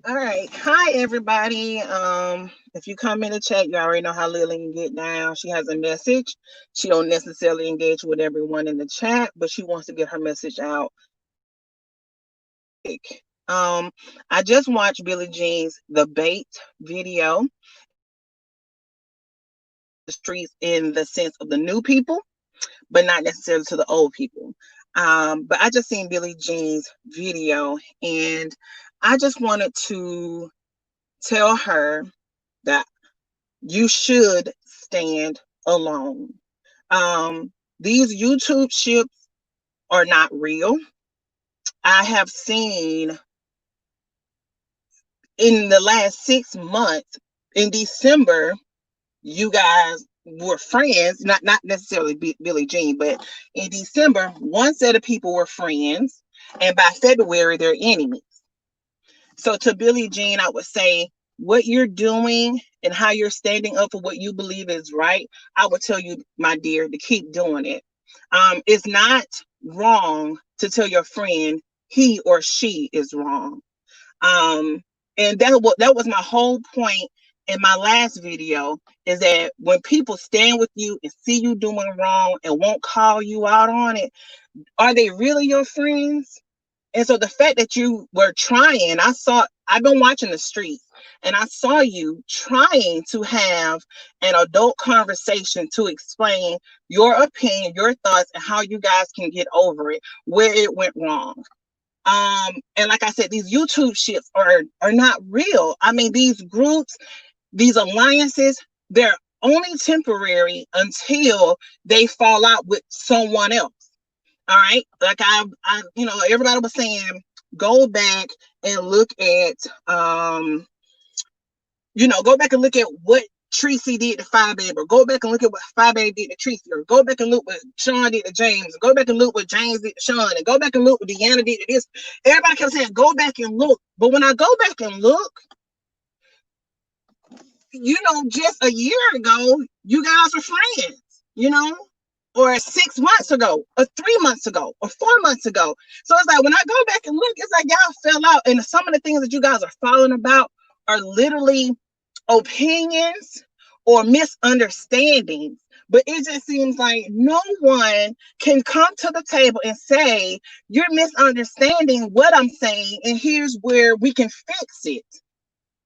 All right. Hi, everybody. If you come in the chat, you already know how Lily can get down. She has a message. She don't necessarily engage with everyone in the chat, but she wants to get her message out. Um, I just watched Billie Jean's The Bait video, the streets in the sense of the new people, but not necessarily to the old people. But I just seen Billie Jean's video, and I just wanted to tell her that you should stand alone. These YouTube ships are not real. I have seen in the last 6 months, in December, you guys were friends, not necessarily Billie Jean, but in December, one set of people were friends, and by February, they're enemies. So to Billie Jean, I would say what you're doing and how you're standing up for what you believe is right. I would tell you, my dear, to keep doing it. It's not wrong to tell your friend he or she is wrong. Um, and that was my whole point in my last video, is that when people stand with you and see you doing wrong and won't call you out on it, are they really your friends? And so the fact that you were trying, I've been watching the streets, and I saw you trying to have an adult conversation to explain your opinion, your thoughts, and how you guys can get over it, where it went wrong. And like I said, these YouTube shits are not real. I mean, these groups, these alliances, they're only temporary until they fall out with someone else. All right. Like everybody was saying, go back and look at, go back and look at what Tracy did to Five Baby, or go back and look at what Five Baby did to Tracy, or go back and look what Sean did to James, and go back and look what James did to Sean, and go back and look what Deanna did to this. Everybody kept saying, go back and look. But when I go back and look, just a year ago, you guys were friends, or 6 months ago, or 3 months ago, or 4 months ago. So it's like when I go back and look, it's like y'all fell out. And some of the things that you guys are falling about are literally opinions or misunderstandings. But it just seems like no one can come to the table and say, you're misunderstanding what I'm saying, and here's where we can fix it.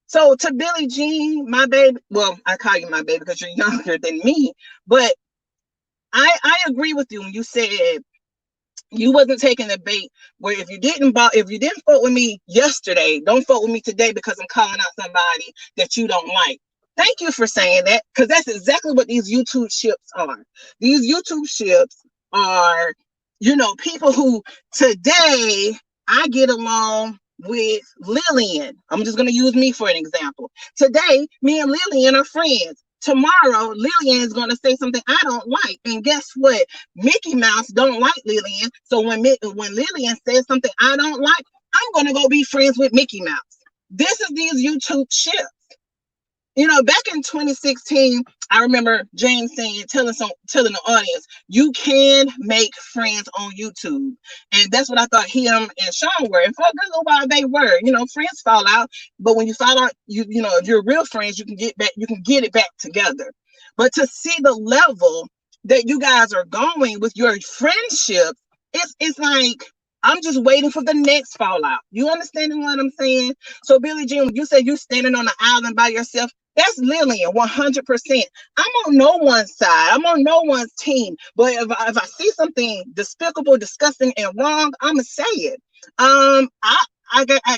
So to Billie Jean, my baby, well, I call you my baby because you're younger than me, but I agree with you when you said you wasn't taking the bait where if you didn't vote with me yesterday, don't vote with me today because I'm calling out somebody that you don't like. Thank you for saying that, because that's exactly what these YouTube ships are. These YouTube ships are, people who today I get along with Lillian. I'm just going to use me for an example. Today, me and Lillian are friends. Tomorrow, Lillian is going to say something I don't like. And guess what? Mickey Mouse don't like Lillian. So when Lillian says something I don't like, I'm going to go be friends with Mickey Mouse. This is these YouTube ships. Back in 2016, I remember James telling the audience, you can make friends on YouTube. And that's what I thought him and Sean were. And for a good little while they were. Friends fall out, but when you fall out, if you're real friends, you can get it back together. But to see the level that you guys are going with your friendship, it's like, I'm just waiting for the next fallout. You understanding what I'm saying? So Billie Jean, when you say you standing on the island by yourself, that's Lillian, 100%. I'm on no one's side. I'm on no one's team. But if I see something despicable, disgusting, and wrong, I'ma say it. I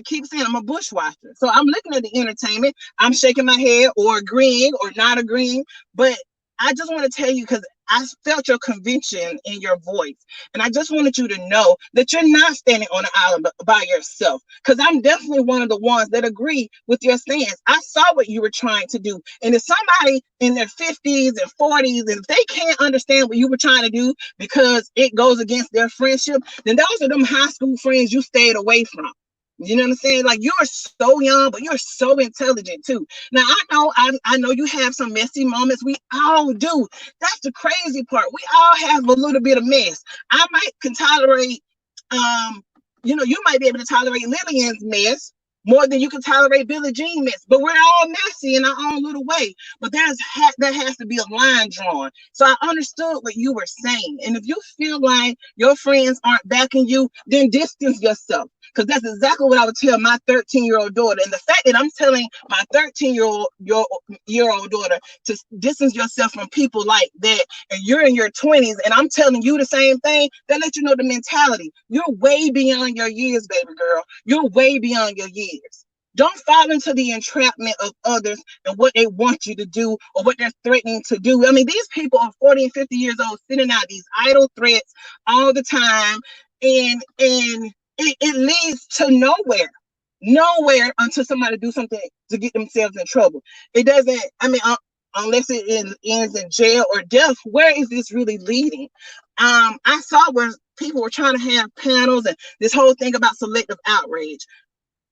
keep saying I'm a bushwhacker. So I'm looking at the entertainment. I'm shaking my head or agreeing or not agreeing. But I just want to tell you, because I felt your conviction in your voice. And I just wanted you to know that you're not standing on an island by yourself. Because I'm definitely one of the ones that agree with your stance. I saw what you were trying to do. And if somebody in their 50s and 40s, and if they can't understand what you were trying to do because it goes against their friendship, then those are them high school friends you stayed away from. You know what I'm saying? Like, you're so young, but you're so intelligent too. Now, I know you have some messy moments. We all do. That's the crazy part. We all have a little bit of mess. Can tolerate, you might be able to tolerate Lillian's mess, more than you can tolerate Billie Jean mess. But we're all messy in our own little way. But there has to be a line drawn. So I understood what you were saying. And if you feel like your friends aren't backing you, then distance yourself. Because that's exactly what I would tell my 13-year-old daughter. And the fact that I'm telling my 13-year-old daughter to distance yourself from people like that, and you're in your 20s, and I'm telling you the same thing, that lets you know the mentality. You're way beyond your years, baby girl. You're way beyond your years. Don't fall into the entrapment of others and what they want you to do or what they're threatening to do. I mean, these people are 40 and 50 years old, sending out these idle threats all the time, and it leads to nowhere until somebody do something to get themselves in trouble. It doesn't, I mean, unless it ends in jail or death. Where is this really leading? I saw where people were trying to have panels and this whole thing about selective outrage.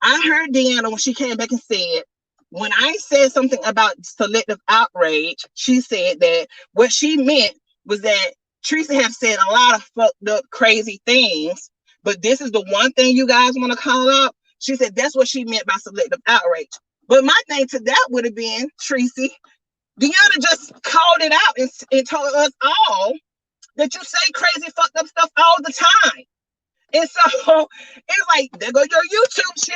I heard Deanna when she came back and said, when I said something about selective outrage, she said that what she meant was that Teresa have said a lot of fucked up, crazy things, but this is the one thing you guys want to call out. She said that's what she meant by selective outrage. But my thing to that would have been, Tracy, Deanna just called it out and told us all that you say crazy, fucked up stuff all the time. And so it's like, there go your YouTube chip.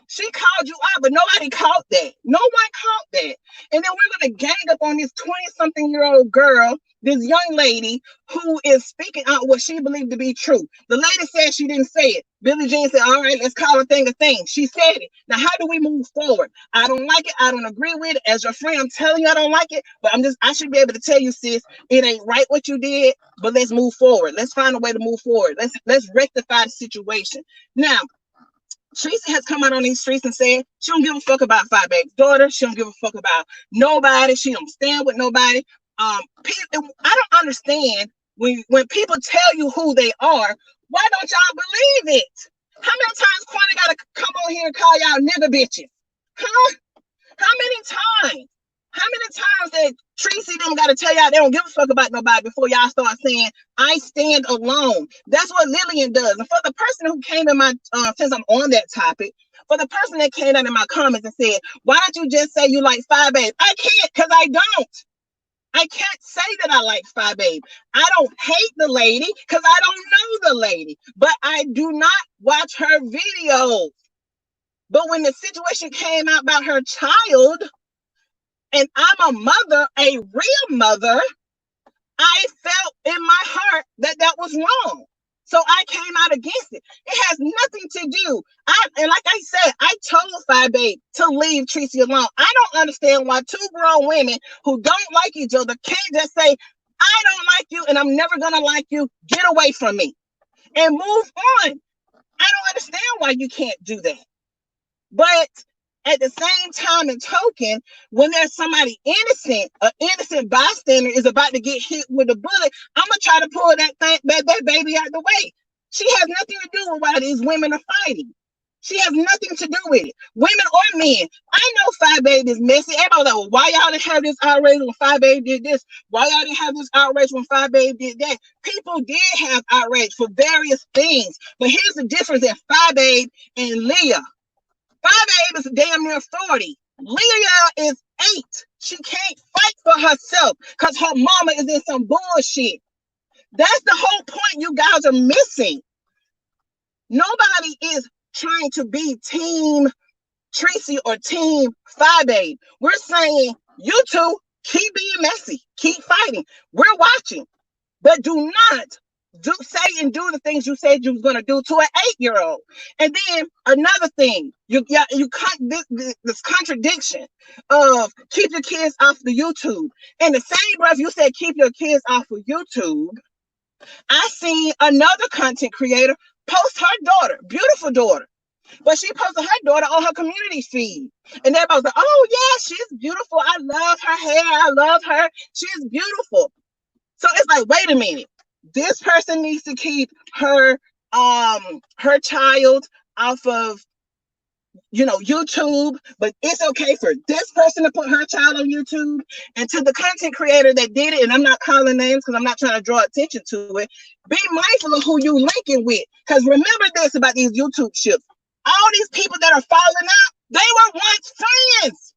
She called you out, but nobody caught that. No one caught that. And then we're going to gang up on this 20-something-year-old girl, this young lady who is speaking out what she believed to be true. The lady said she didn't say it. Billie Jean said, all right, let's call a thing a thing. She said it. Now, how do we move forward? I don't like it. I don't agree with it. As your friend, I'm telling you I don't like it, but I should be able to tell you, sis, it ain't right what you did, but let's move forward. Let's find a way to move forward. Let's rectify the situation. Now, Teresa has come out on these streets and said she don't give a fuck about Five Baby's daughter. She don't give a fuck about nobody. She don't stand with nobody. I don't understand when people tell you who they are. Why don't y'all believe it? How many times Quanta got to come on here and call y'all nigga bitches? Huh? How many times? How many times that Tracy them got to tell y'all they don't give a fuck about nobody before y'all start saying, I stand alone? That's what Lillian does. And for the person who came in my, since I'm on that topic, for the person that came out in my comments and said, why don't you just say you like Five Babe? I can't, because I don't. I can't say that I like Five Babe. I don't hate the lady because I don't know the lady, but I do not watch her videos. But when the situation came out about her child, and I'm a mother, a real mother, I felt in my heart that that was wrong. So I came out against it. It has nothing to do. And like I said, I told Five Babe to leave Tracy alone. I don't understand why two grown women who don't like each other can't just say, I don't like you and I'm never going to like you. Get away from me and move on. I don't understand why you can't do that. But at the same time and token, when there's somebody innocent, an innocent bystander is about to get hit with a bullet, I'm gonna try to pull that baby out the way. She has nothing to do with why these women are fighting. She has nothing to do with it, women or men. I know Five Babe is messy. Everybody like, well, why y'all didn't have this outrage when Five Babe did this? Why y'all didn't have this outrage when Five Babe did that? People did have outrage for various things, but here's the difference in Five Babe and Leah. Five Babe is damn near 40. Leah is 8. She can't fight for herself because her mama is in some bullshit. That's the whole point you guys are missing. Nobody is trying to be team Tracy or team Five Babe. We're saying you two keep being messy, keep fighting. We're watching, but do not say and do the things you said you was going to do to an 8-year-old. And then another thing, you cut this contradiction of keep your kids off the YouTube. In the same breath you said keep your kids off of YouTube, I seen another content creator post her daughter, beautiful daughter, but she posted her daughter on her community feed. And everybody was like, oh yeah, she's beautiful. I love her hair. I love her. She's beautiful. So it's like, wait a minute. This person needs to keep her child off of YouTube, but it's okay for this person to put her child on YouTube. And to the content creator that did it, and I'm not calling names because I'm not trying to draw attention to it, be mindful of who you linking with. Because remember this about these YouTube ships. All these people that are falling out, they were once friends.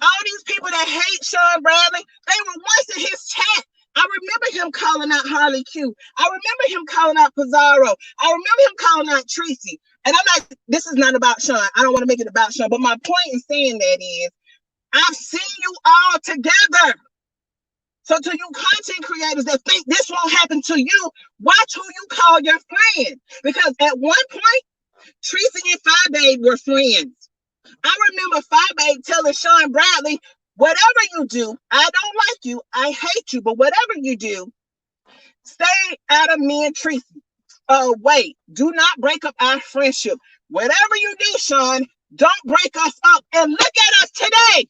All these people that hate Sean Bradley, they were once in his chat. I remember him calling out Harley Q. I remember him calling out Pizarro. I remember him calling out Tracy. And I'm like, this is not about Sean. I don't want to make it about Sean. But my point in saying that is, I've seen you all together. So to you content creators that think this won't happen to you, watch who you call your friend. Because at one point, Tracy and Five Babe were friends. I remember Five Babe telling Sean Bradley, whatever you do, I don't like you, I hate you, but whatever you do, stay out of me and Tracy. Wait, do not break up our friendship. Whatever you do, Sean, don't break us up. And look at us today.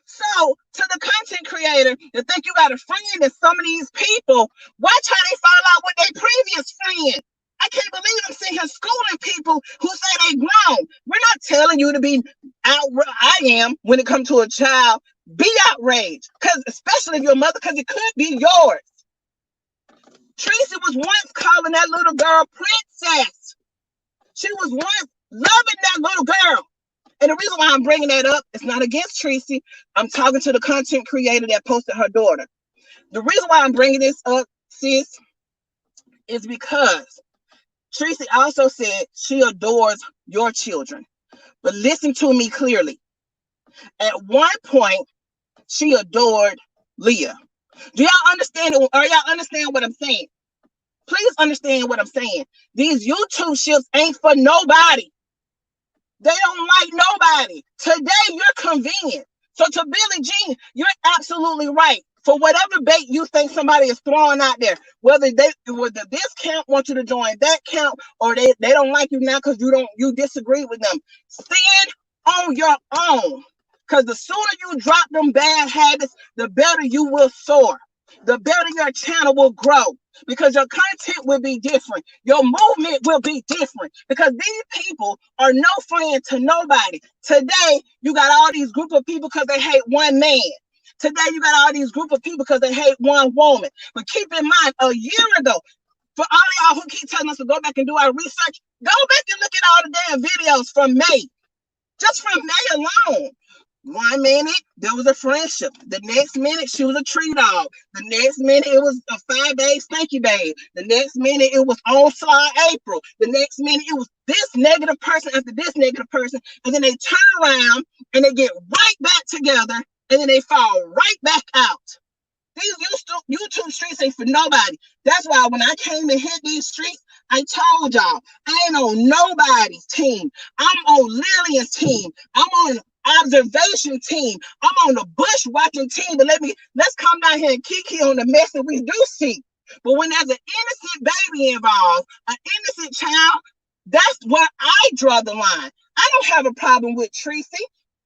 So, to the content creator that think you got a friend in some of these people, watch how they fall out with their previous friend. I can't believe I'm sitting here schooling people who say they grown. We're not telling you to be I am when it comes to a child. Be outraged, because especially if your mother, because it could be yours. Tracy was once calling that little girl princess. She was once loving that little girl. And the reason why I'm bringing that up is not against Tracy. I'm talking to the content creator that posted her daughter. The reason why I'm bringing this up, sis, is because Tracy also said she adores your children. But listen to me clearly. At one point, she adored Leah. Do y'all understand it? Or y'all understand what I'm saying? Please understand what I'm saying. These YouTube ships ain't for nobody. They don't like nobody. Today, you're convenient. So to Billie Jean, you're absolutely right. For whatever bait you think somebody is throwing out there, whether this camp wants you to join that camp, or they don't like you now because you disagree with them, stand on your own. Because the sooner you drop them bad habits, the better you will soar. The better your channel will grow, because your content will be different. Your movement will be different, because these people are no friend to nobody. Today, you got all these group of people because they hate one man. Today, you got all these group of people because they hate one woman. But keep in mind, a year ago, for all y'all who keep telling us to go back and do our research, go back and look at all the damn videos from May. Just from May alone. 1 minute, there was a friendship. The next minute, she was a tree dog. The next minute, it was a 5 day stanky babe. The next minute, it was onslaught April. The next minute, it was this negative person after this negative person. And then they turn around and they get right back together, and then they fall right back out. These YouTube streets ain't for nobody. That's why when I came and hit these streets, I told y'all, I ain't on nobody's team. I'm on Lillian's team. I'm on observation team. I'm on the bush watching team. But let's come down here and kiki on the mess that we do see. But when there's an innocent baby involved, an innocent child, that's where I draw the line. I don't have a problem with Tracy.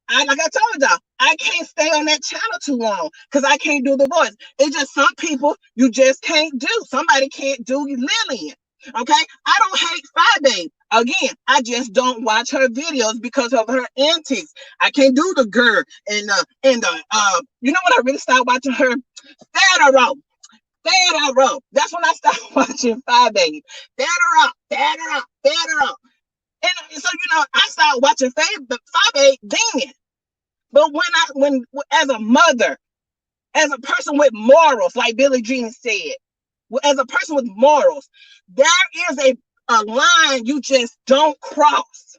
Like I told y'all, I can't stay on that channel too long because I can't do the voice. It's just some people you just can't do. Somebody can't do Lillian. Okay, I don't hate Five Babe. Again, I just don't watch her videos because of her antics. I can't do the girl and you know what, I really started watching her? Federal. That's when I started watching Five Babe. Federal. And so I started watching Five Babe then. But when as a mother, as a person with morals, like Billie Jean said, as a person with morals, there is a line you just don't cross.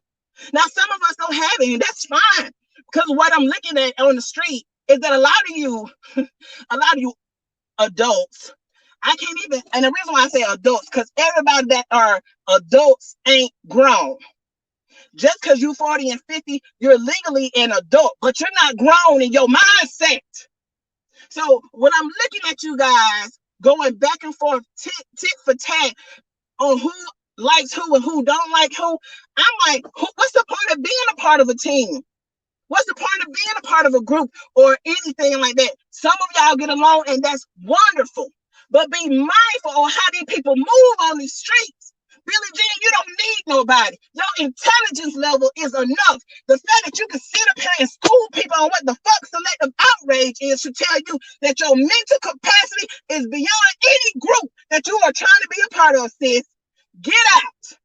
Now, some of us don't have it, and that's fine. Because what I'm looking at on the street is that a lot of you adults, I can't even, and the reason why I say adults, because everybody that are adults ain't grown. Just because you're 40 and 50, you're legally an adult, but you're not grown in your mindset. So when I'm looking at you guys going back and forth, tit for tat, on who likes who and who don't like who, I'm like, what's the point of being a part of a team? What's the point of being a part of a group or anything like that? Some of y'all get along, and that's wonderful. But be mindful of how these people move on these streets. Billie Jean, you don't need nobody. Your intelligence level is enough. The fact that you can sit up here and school people on what the fuck selective outrage is should tell you that your mental capacity is beyond any group that you are trying to be a part of, sis. Get out.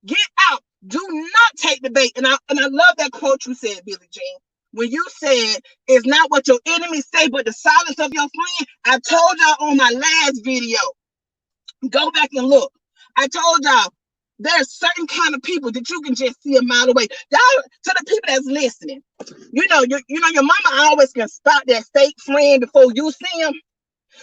Get out. Do not take the bait. And I love that quote you said, Billie Jean. When you said it's not what your enemies say, but the silence of your friend. I told y'all on my last video, go back and look. I told y'all there's certain kind of people that you can just see a mile away. Y'all, to the people that's listening, your mama always can spot that fake friend before you see him.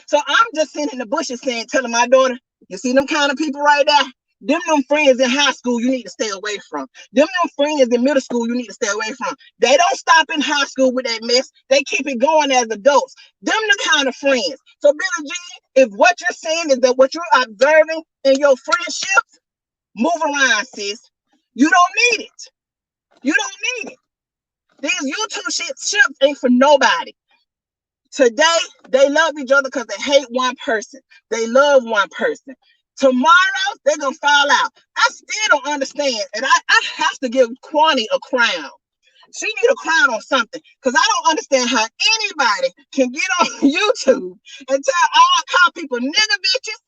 So I'm just sitting in the bushes telling my daughter, you see them kind of people right there? Them friends in high school you need to stay away from. Them friends in middle school you need to stay away from. They don't stop in high school with that mess. They keep it going as adults. Them the kind of friends. So Billie Jean, if what you're saying is that what you're observing in your friendships, move around, sis. You don't need it. You don't need it. These YouTube ships ain't for nobody. Today, they love each other because they hate one person. They love one person. Tomorrow, they're going to fall out. I still don't understand. And I have to give Kwani a crown. She need a crown on something. Because I don't understand how anybody can get on YouTube and call people nigga bitches,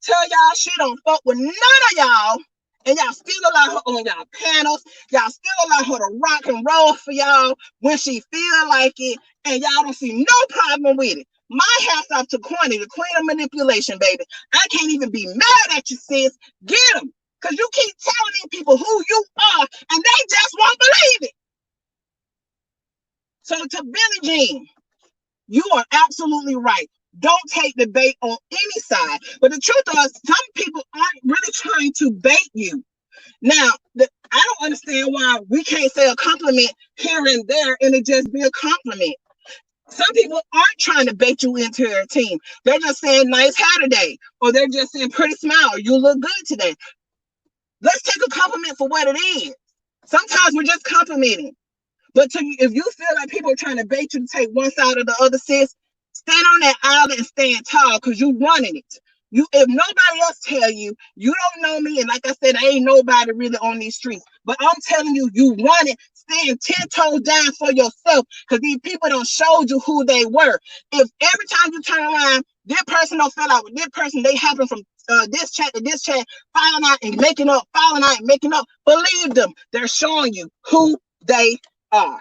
tell y'all she don't fuck with none of y'all, and y'all still allow her on y'all panels. Y'all still allow her to rock and roll for y'all when she feel like it, and y'all don't see no problem with it. My hat's off to Kwani, the queen of manipulation, baby. I can't even be mad at you, sis. Get them. Because you keep telling these people who you are, and they just won't believe it. So to Billie Jean, you are absolutely right. Don't take the bait on any side. But the truth is, some people aren't really trying to bait you. Now, I don't understand why we can't say a compliment here and there and it just be a compliment. Some people aren't trying to bait you into their team. They're just saying nice hair today, or they're just saying pretty smile, you look good today. Let's take a compliment for what it is. Sometimes we're just complimenting. But if you feel like people are trying to bait you to take one side or the other, sis, stand on that island and stand tall because you're running it. If nobody else tell you, you don't know me, and like I said, I ain't nobody really on these streets. But I'm telling you, you run it, stand 10 toes down for yourself, because these people don't show you who they were. If every time you turn around, this person don't feel out with this person, they happen from this chat to this chat, falling out and making up, falling out and making up. Believe them, they're showing you who they are.